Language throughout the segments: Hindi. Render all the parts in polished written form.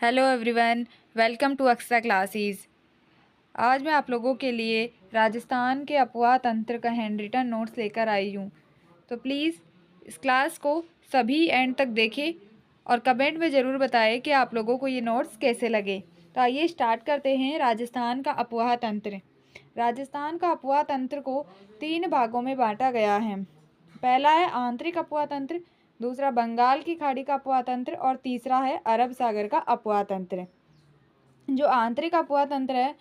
Hello everyone, welcome to extra classes. आज मैं आप लोगों के लिए राजस्थान के अपवाह तंत्र का हैंड रिटन नोट्स लेकर आई हूँ। तो प्लीज़ इस क्लास को सभी एंड तक देखें और कमेंट में ज़रूर बताएं कि आप लोगों को ये नोट्स कैसे लगे। तो आइए स्टार्ट करते हैं। राजस्थान का अपवाह तंत्र। राजस्थान का अपवाह तंत्र को 3 भागों में बांटा गया है। पहला है आंतरिक अपवाह तंत्र, दूसरा बंगाल की खाड़ी का अपवाह तंत्र और तीसरा है अरब सागर का अपवाह तंत्र। जो आंतरिक अपवाह तंत्र है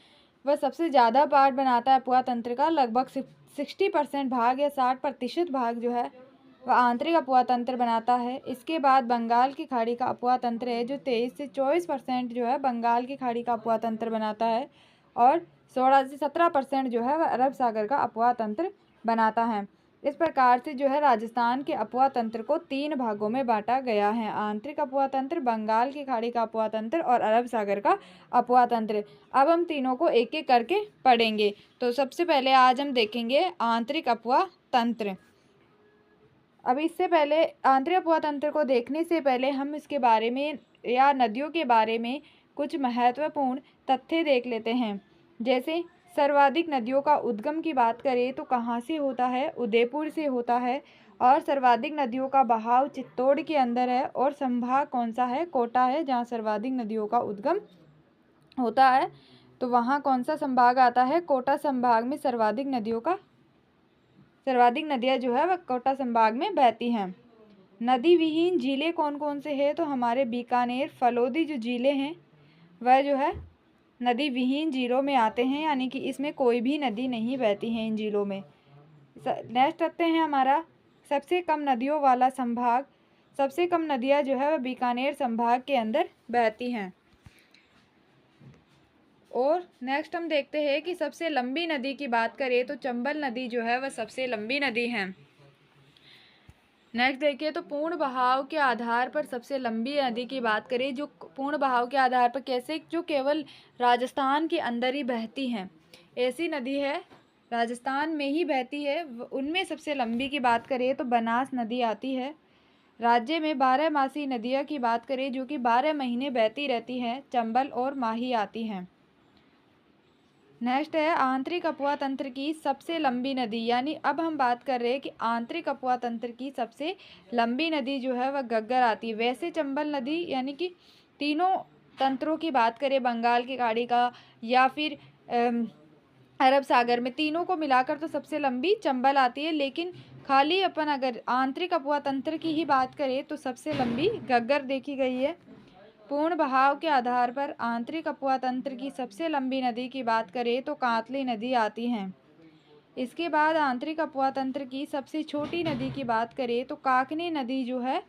वह सबसे ज़्यादा पार्ट बनाता है अपवाह तंत्र का। लगभग 60% भाग या 60% भाग जो है वह आंतरिक अपवाह तंत्र बनाता है। इसके बाद बंगाल की खाड़ी का अपवाह तंत्र है जो 23 से 24% जो है बंगाल की खाड़ी का अपवाह तंत्र बनाता है और 16 से 17% जो है वह अरब सागर का अपवाह तंत्र बनाता है। इस प्रकार से जो है राजस्थान के अपवाह तंत्र को 3 भागों में बांटा गया है। आंतरिक अपवाह तंत्र, बंगाल की खाड़ी का अपवाह तंत्र और अरब सागर का अपवाह तंत्र। अब हम तीनों को एक एक करके पढ़ेंगे। तो सबसे पहले आज हम देखेंगे आंतरिक अपवाह तंत्र। अब इससे पहले आंतरिक अपवाह तंत्र को देखने से पहले हम इसके बारे में या नदियों के बारे में कुछ महत्वपूर्ण तथ्य देख लेते हैं। जैसे सर्वाधिक नदियों का उद्गम की बात करें तो कहाँ से होता है? उदयपुर से होता है। और सर्वाधिक नदियों का बहाव चित्तौड़ के अंदर है। और संभाग कौन सा है? कोटा है, जहाँ सर्वाधिक नदियों का उद्गम होता है। तो वहाँ कौन सा संभाग आता है? कोटा संभाग में सर्वाधिक नदियाँ जो है वह कोटा संभाग में बहती हैं। नदी विहीन झीलें कौन कौन से हैं? तो हमारे बीकानेर, फलोदी जो झीलें हैं वह जो है नदी विहीन झीलों में आते हैं, यानी कि इसमें कोई भी नदी नहीं बहती है इन झीलों में। नेक्स्ट रखते हैं हमारा सबसे कम नदियों वाला संभाग। सबसे कम नदियाँ जो है वह बीकानेर संभाग के अंदर बहती हैं। और नेक्स्ट हम देखते हैं कि सबसे लंबी नदी की बात करें तो चंबल नदी जो है वह सबसे लंबी नदी है। नेक्स्ट देखिए तो पूर्ण बहाव के आधार पर सबसे लंबी नदी की बात करें, जो पूर्ण बहाव के आधार पर कैसे, जो केवल राजस्थान के अंदर ही बहती हैं, ऐसी नदी है राजस्थान में ही बहती है। उनमें सबसे लंबी की बात करें तो बनास नदी आती है। राज्य में 12 मासी नदियाँ की बात करें जो कि 12 महीने बहती रहती हैं, चंबल और माही आती हैं। नेक्स्ट है आंतरिक अपवाह तंत्र की सबसे लंबी नदी, यानी अब हम बात कर रहे हैं कि आंतरिक अपवाह तंत्र की सबसे लंबी नदी जो है वह घग्गर आती है। वैसे चंबल नदी, यानी कि तीनों तंत्रों की बात करें, बंगाल की खाड़ी का या फिर अरब सागर में, तीनों को मिलाकर तो सबसे लंबी चंबल आती है। लेकिन खाली अपन अगर आंतरिक अपवाह तंत्र की ही बात करें तो सबसे लंबी घग्गर देखी गई है। पूर्ण बहाव के आधार पर आंतरिक अपवाह तंत्र की सबसे लंबी नदी की बात करें तो कांतली नदी आती है। इसके बाद आंतरिक अपवाह तंत्र की सबसे छोटी नदी की बात करें तो काकनी नदी जो है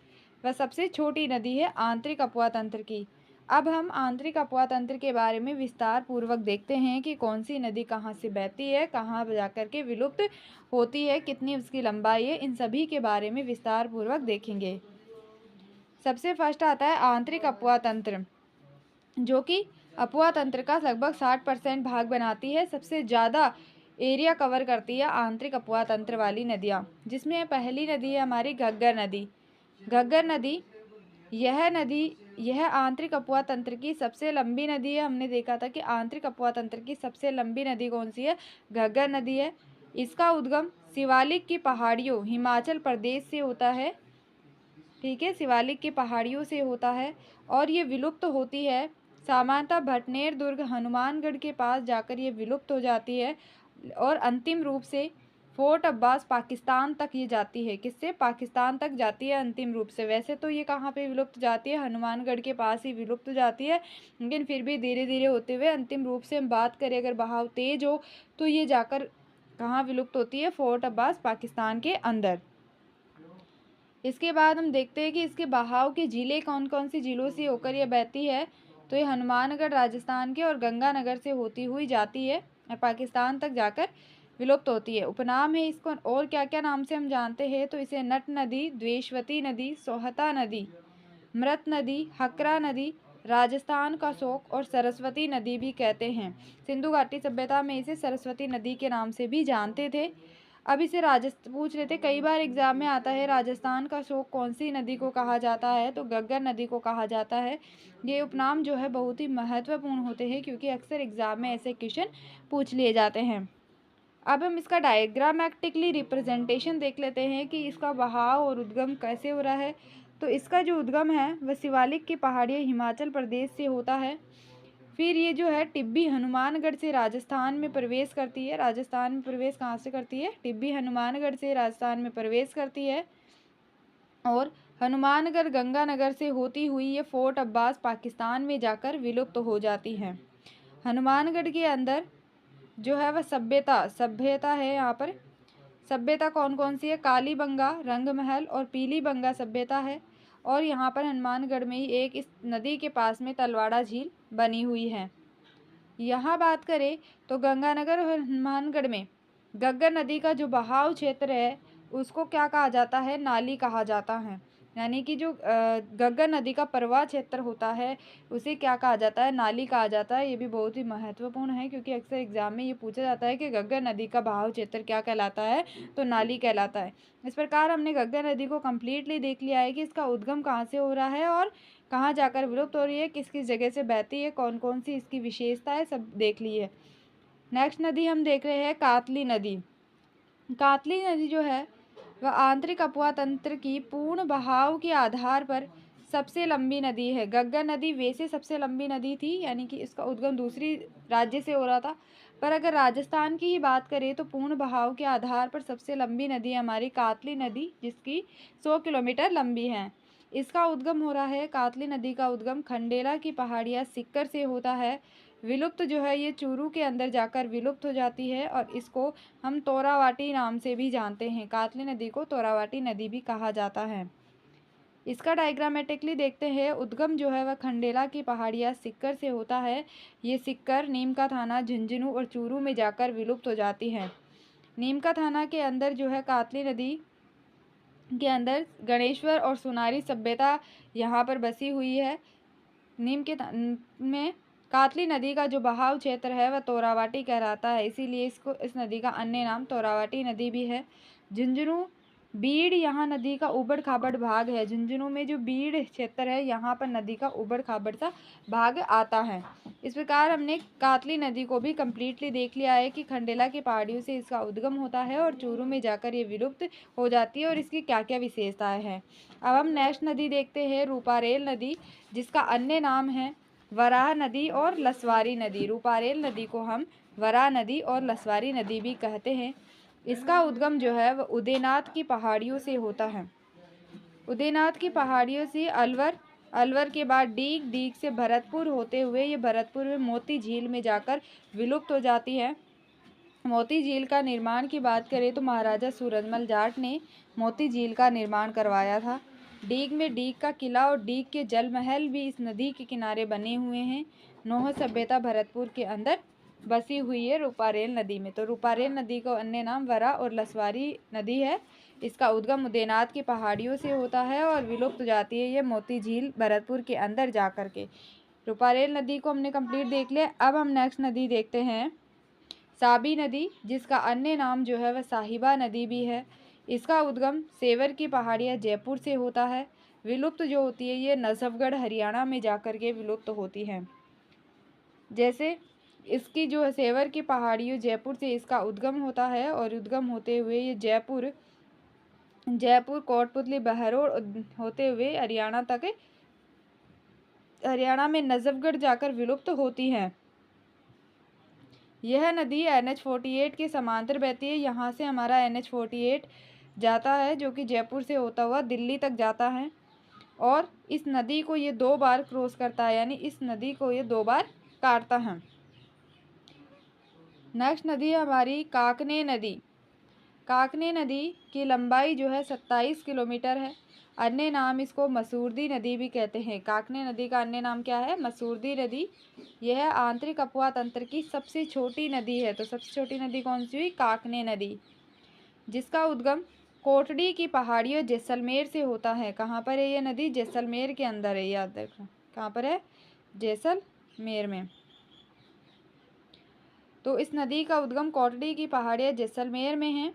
वह सबसे छोटी नदी है आंतरिक अपवाह तंत्र की। अब हम आंतरिक अपवाह तंत्र के बारे में विस्तार पूर्वक देखते हैं कि कौन सी नदी कहाँ से बहती है, कहाँ जाकर के विलुप्त होती है, कितनी उसकी लंबाई है, इन सभी के बारे में विस्तार पूर्वक देखेंगे। सबसे फर्स्ट आता है आंतरिक अपवाह तंत्र, जो कि अपवाह तंत्र का लगभग 60% भाग बनाती है। सबसे ज़्यादा एरिया कवर करती है आंतरिक अपवाह तंत्र वाली नदियाँ, जिसमें पहली नदी है हमारी घग्गर नदी। घग्गर नदी यह आंतरिक अपवाह तंत्र की सबसे लंबी नदी है। हमने देखा था कि आंतरिक अपवाह तंत्र की सबसे लंबी नदी कौन सी है? घग्गर नदी है। इसका उद्गम शिवालिक की पहाड़ियों हिमाचल प्रदेश से होता है। ठीक है, शिवालिक की पहाड़ियों से होता है और ये विलुप्त होती है सामान्यतः भटनेर दुर्ग हनुमानगढ़ के पास जाकर ये विलुप्त हो जाती है और अंतिम रूप से फोर्ट अब्बास पाकिस्तान तक ये जाती है। किससे? पाकिस्तान तक जाती है अंतिम रूप से। वैसे तो ये कहाँ पे विलुप्त जाती है? हनुमानगढ़ के पास ही विलुप्त जाती है, लेकिन फिर भी धीरे धीरे होते हुए अंतिम रूप से हम बात करें अगर बहाव तेज हो तो ये जाकर कहाँ विलुप्त होती है? फोर्ट अब्बास पाकिस्तान के अंदर। इसके बाद हम देखते हैं कि इसके बहाव की झीलें कौन कौन सी झीलों से होकर यह बहती है। तो ये हनुमानगढ़ राजस्थान के और गंगानगर से होती हुई जाती है और पाकिस्तान तक जाकर विलुप्त होती है। उपनाम है इसको और क्या क्या नाम से हम जानते हैं तो इसे नट नदी, द्वेशवती नदी, सोहता नदी, मृत नदी, हकरा नदी, राजस्थान का शोक और सरस्वती नदी भी कहते हैं। सिंधु घाटी सभ्यता में इसे सरस्वती नदी के नाम से भी जानते थे। अब इसे पूछ लेते, कई बार एग्जाम में आता है राजस्थान का शोक कौन सी नदी को कहा जाता है, तो घग्गर नदी को कहा जाता है। ये उपनाम जो है बहुत ही महत्वपूर्ण होते हैं क्योंकि अक्सर एग्जाम में ऐसे क्वेश्चन पूछ लिए जाते हैं। अब हम इसका डायग्रामेटिकली रिप्रेजेंटेशन देख लेते हैं कि इसका बहाव और उद्गम कैसे हो रहा है। तो इसका जो उद्गम है वह शिवालिक की पहाड़ियाँ हिमाचल प्रदेश से होता है। फिर ये जो है टिब्बी हनुमानगढ़ से राजस्थान में प्रवेश करती है। राजस्थान में प्रवेश कहाँ से करती है? टिब्बी हनुमानगढ़ से राजस्थान में प्रवेश करती है। और हनुमानगढ़ गंगानगर से होती हुई ये फोर्ट अब्बास पाकिस्तान में जाकर विलुप्त हो जाती है। हनुमानगढ़ के अंदर जो है वह सभ्यता है। यहाँ पर सभ्यता कौन कौन सी है? कालीबंगा, रंगमहल और पीलीबंगा सभ्यता है। और यहाँ पर हनुमानगढ़ में ही एक इस नदी के पास में तलवाड़ा झील बनी हुई है। यहाँ बात करें तो गंगानगर और हनुमानगढ़ में घग्गर नदी का जो बहाव क्षेत्र है उसको क्या कहा जाता है? नाली कहा जाता है। यानी कि जो घग्गर नदी का प्रवाह क्षेत्र होता है उसे क्या कहा जाता है? नाली कहा जाता है। ये भी बहुत ही महत्वपूर्ण है क्योंकि अक्सर एग्जाम में ये पूछा जाता है कि घग्गर नदी का बहाव क्षेत्र क्या कहलाता है, तो नाली कहलाता है। इस प्रकार हमने घग्गर नदी को कम्प्लीटली देख लिया है कि इसका उद्गम कहाँ से हो रहा है और कहाँ जाकर विलुप्त हो रही है, किस किस जगह से बहती है, कौन कौन सी इसकी विशेषता है, सब देख ली है। नेक्स्ट नदी हम देख रहे हैं कातली नदी। कातली नदी जो है वह आंतरिक अपवा तंत्र की पूर्ण बहाव के आधार पर सबसे लंबी नदी है। घग्गर नदी वैसे सबसे लंबी नदी थी, यानी कि इसका उद्गम दूसरी राज्य से हो रहा था, पर अगर राजस्थान की ही बात करें तो पूर्ण बहाव के आधार पर सबसे लंबी नदी हमारी कातली नदी, जिसकी 100 किलोमीटर लंबी है। इसका उद्गम हो रहा है, कातली नदी का उद्गम खंडेला की पहाड़ियाँ सिक्कर से होता है। विलुप्त जो है ये चूरू के अंदर जाकर विलुप्त हो जाती है और इसको हम तोरावाटी नाम से भी जानते हैं। कातली नदी को तोरावाटी नदी भी कहा जाता है। इसका डायग्रामेटिकली देखते हैं। उद्गम जो है वह खंडेला की पहाड़ियाँ सिक्कर से होता है। ये सिक्कर नीम का थाना, झुंझुनू और चूरू में जाकर विलुप्त हो जाती है। नीम का थाना के अंदर जो है कातली नदी के अंदर गणेश्वर और सोनारी सभ्यता यहाँ पर बसी हुई है। नीम के में कातली नदी का जो बहाव क्षेत्र है वह तोरावाटी कहलाता है, इसीलिए इस नदी का अन्य नाम तोरावाटी नदी भी है। झुंझुनू बीड़ यहाँ नदी का उबड़ खाबड़ भाग है। झुंझुनू में जो बीड़ क्षेत्र है यहाँ पर नदी का उबड़ खाबड़ सा भाग आता है। इस प्रकार हमने कातली नदी को भी कम्प्लीटली देख लिया है कि खंडेला की पहाड़ियों से इसका उद्गम होता है और चूरू में जाकर ये विलुप्त हो जाती है और इसकी क्या क्या विशेषताएं हैं। अब हम नेक्स्ट नदी देखते हैं, रूपारेल नदी, जिसका अन्य नाम है वराह नदी और लसवारी नदी। रूपारेल नदी को हम वराह नदी और लसवारी नदी भी कहते हैं। इसका उद्गम जो है वह उदयनाथ की पहाड़ियों से होता है। उदयनाथ की पहाड़ियों से अलवर के बाद डीग, डीग से भरतपुर होते हुए ये भरतपुर में मोती झील में जाकर विलुप्त हो जाती है। मोती झील का निर्माण की बात करें तो महाराजा सूरजमल जाट ने मोती झील का निर्माण करवाया था। डीग में डीग का किला और डीग के जल महल भी इस नदी के किनारे बने हुए हैं। नौह सभ्यता भरतपुर के अंदर बसी हुई है रूपारेल नदी में। तो रूपारेल नदी का अन्य नाम वरा और लसवारी नदी है। इसका उद्गम उदयनाथ की पहाड़ियों से होता है और विलुप्त हो जाती है ये मोती झील भरतपुर के अंदर जा कर के। रूपारेल नदी को हमने कंप्लीट देख लिया। अब हम नेक्स्ट नदी देखते हैं साबी नदी, जिसका अन्य नाम जो है वह साहिबा नदी भी है। इसका उद्गम सेवर की पहाड़ियाँ जयपुर से होता है। विलुप्त जो होती है ये नजफगढ़ हरियाणा में जाकर के विलुप्त होती है। जैसे इसकी जो है सेवर की पहाड़ियों जयपुर से इसका उद्गम होता है और उद्गम होते हुए ये जयपुर कोटपुतली बहरोड़ होते हुए हरियाणा में नजफगढ़ जाकर विलुप्त होती है। यह नदी NH-48 के समांतर बहती है। यहाँ से हमारा NH-48 जाता है जो कि जयपुर से होता हुआ दिल्ली तक जाता है और इस नदी को ये 2 बार क्रॉस करता है, यानी इस नदी को ये 2 बार काटता है। नेक्स्ट नदी है हमारी काकने नदी। काकने नदी की लंबाई जो है 27 किलोमीटर है। अन्य नाम इसको मसूरदी नदी भी कहते हैं। काकने नदी का अन्य नाम क्या है? मसूरदी नदी। यह आंतरिक अपवा तंत्र की सबसे छोटी नदी है। तो सबसे छोटी नदी कौन सी हुई? काकने नदी, जिसका उद्गम कोटड़ी की पहाड़ियों जैसलमेर से होता है। कहाँ पर है ये नदी? जैसलमेर के अंदर है, याद रखना। कहाँ पर है? जैसलमेर में। तो इस नदी का उद्गम कोटड़ी की पहाड़ियाँ जैसलमेर में है।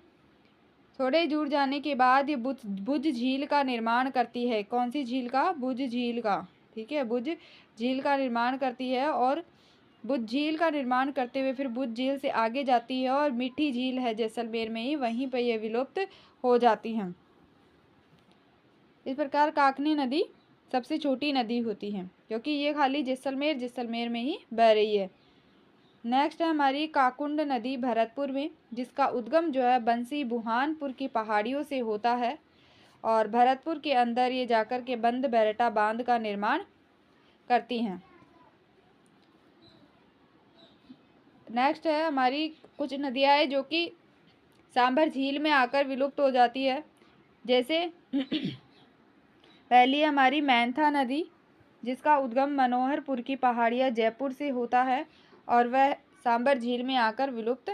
थोड़े दूर जाने के बाद ये भुज झील का निर्माण करती है। कौन सी झील का? भुज झील का। ठीक है, भुज झील का निर्माण करती है और भुज झील का निर्माण करते हुए फिर भुज झील से आगे जाती है और मीठी झील है जैसलमेर में ही, वहीं पर यह विलुप्त हो जाती हैं। इस प्रकार काकनी नदी सबसे छोटी नदी होती है क्योंकि ये खाली जैसलमेर में ही बह रही है। नेक्स्ट है हमारी काकुंड नदी भरतपुर में, जिसका उद्गम जो है बंसी बुहानपुर की पहाड़ियों से होता है और भरतपुर के अंदर ये जाकर के बंद बैरटा बांध का निर्माण करती हैं। नेक्स्ट है हमारी कुछ नदियाँ हैं जो कि सांभर झील में आकर विलुप्त हो जाती है। जैसे पहली हमारी मैंथा नदी, जिसका उद्गम मनोहरपुर की पहाड़ियाँ जयपुर से होता है और वह सांभर झील में आकर विलुप्त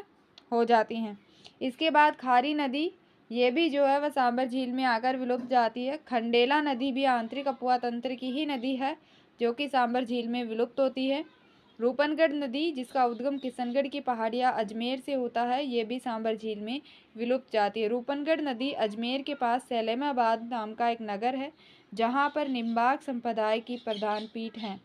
हो जाती हैं। इसके बाद खारी नदी, ये भी जो है वह सांभर झील में आकर विलुप्त जाती है। खंडेला नदी भी आंतरिक अपुआ तंत्र की ही नदी है जो कि सांभर झील में विलुप्त होती है। रूपनगढ़ नदी, जिसका उद्गम किशनगढ़ की पहाड़ियाँ अजमेर से होता है, ये भी सांभर झील में विलुप्त जाती है। रूपनगढ़ नदी अजमेर के पास सैलेमाबाद नाम का एक नगर है जहाँ पर निम्बार्क संप्रदाय की प्रधान पीठ है।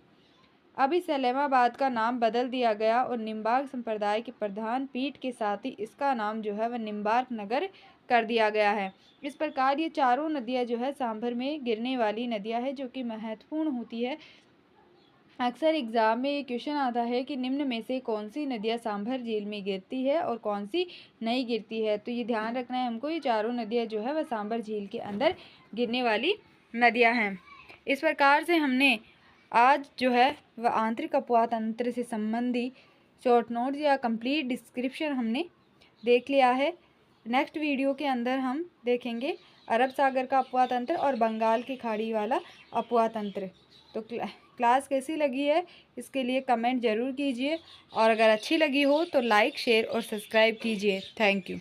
अभी सैलेमाबाद का नाम बदल दिया गया और निम्बार्क संप्रदाय की प्रधान पीठ के साथ ही इसका नाम जो है वह निम्बार्क नगर कर दिया गया है। इस प्रकार ये चारों नदियाँ जो है सांभर में गिरने वाली नदियाँ है जो कि महत्वपूर्ण होती है। अक्सर एग्जाम में ये क्वेश्चन आता है कि निम्न में से कौन सी नदियाँ सांभर झील में गिरती है और कौन सी नहीं गिरती है। तो ये ध्यान रखना है हमको, ये चारों नदियाँ जो है वह सांभर झील के अंदर गिरने वाली नदियाँ हैं। इस प्रकार से हमने आज जो है वह आंतरिक अपुआ तंत्र से संबंधी शॉर्ट नोट्स या कंप्लीट डिस्क्रिप्शन हमने देख लिया है। नेक्स्ट वीडियो के अंदर हम देखेंगे अरब सागर का अपुआ तंत्र और बंगाल की खाड़ी वाला अपुआ तंत्र। तो क्लास कैसी लगी है इसके लिए कमेंट ज़रूर कीजिए और अगर अच्छी लगी हो तो लाइक, शेयर और सब्सक्राइब कीजिए। Thank you.